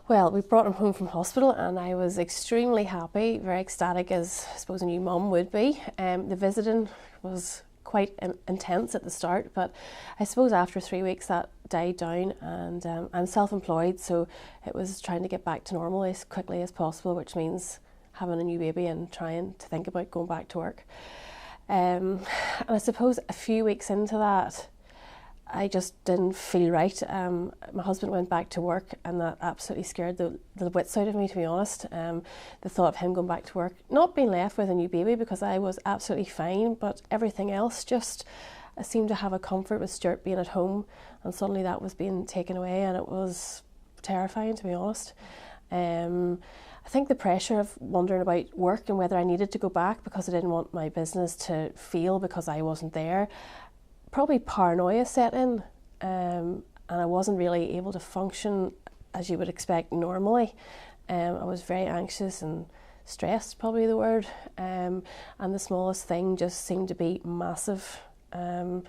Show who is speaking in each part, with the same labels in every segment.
Speaker 1: Well, we brought him home from hospital and I was extremely happy, very ecstatic, as I suppose a new mum would be. The visiting was quite intense at the start, but I suppose after 3 weeks that died down, and I'm self-employed, so it was trying to get back to normal as quickly as possible, which means having a new baby and trying to think about going back to work. And I suppose a few weeks into that, I just didn't feel right. My husband went back to work and that absolutely scared the wits out of me, to be honest. The thought of him going back to work, not being left with a new baby, because I was absolutely fine, but everything else just, I seemed to have a comfort with Stuart being at home, and suddenly that was being taken away, and it was terrifying, to be honest. I think the pressure of wondering about work and whether I needed to go back because I didn't want my business to fail because I wasn't there. Probably paranoia set in, and I wasn't really able to function as you would expect normally. I was very anxious and stressed, probably the word, and the smallest thing just seemed to be massive. And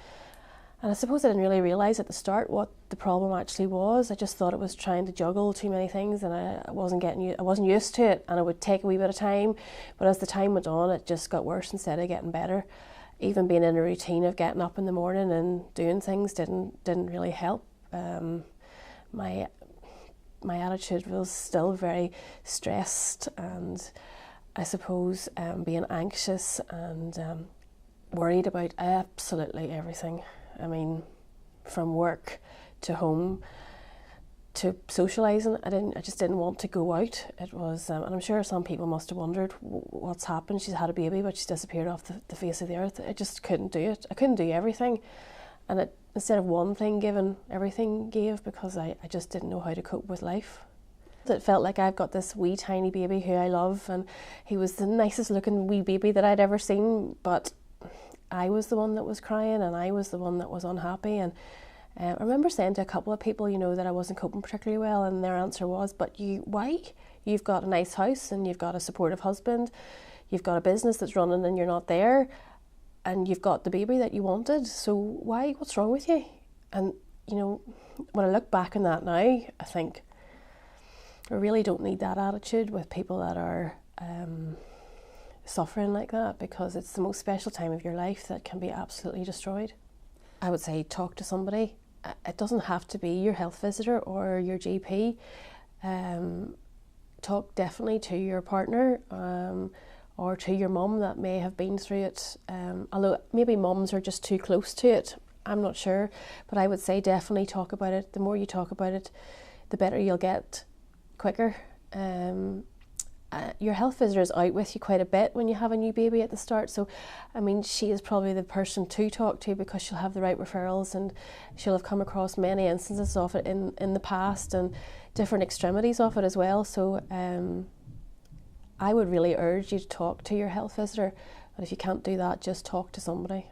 Speaker 1: I suppose I didn't really realise at the start what the problem actually was. I just thought it was trying to juggle too many things, and I wasn't used to it, and it would take a wee bit of time. But as the time went on, it just got worse instead of getting better. Even being in a routine of getting up in the morning and doing things didn't really help. My attitude was still very stressed, and I suppose being anxious and worried about absolutely everything. I mean, from work to home to socialising, I just didn't want to go out. It was, and I'm sure some people must have wondered what's happened. She's had a baby, but she's disappeared off the face of the earth. I just couldn't do it. I couldn't do everything, and instead of one thing given, everything gave, because I just didn't know how to cope with life. It felt like I've got this wee tiny baby who I love, and he was the nicest looking wee baby that I'd ever seen, but I was the one that was crying, and I was the one that was unhappy. And I remember saying to a couple of people, that I wasn't coping particularly well, and their answer was, but why? You've got a nice house, and you've got a supportive husband, you've got a business that's running and you're not there, and you've got the baby that you wanted, so why? What's wrong with you? And, when I look back on that now, I think I really don't need that attitude with people that are suffering like that, because it's the most special time of your life that can be absolutely destroyed. I would say talk to somebody. It doesn't have to be your health visitor or your GP. Talk definitely to your partner or to your mum that may have been through it. Although maybe mums are just too close to it, I'm not sure. But I would say definitely talk about it. The more you talk about it, the better you'll get quicker. Your health visitor is out with you quite a bit when you have a new baby at the start, so I mean, she is probably the person to talk to, because she'll have the right referrals, and she'll have come across many instances of it in the past, and different extremities of it as well. So I would really urge you to talk to your health visitor, but if you can't do that, just talk to somebody.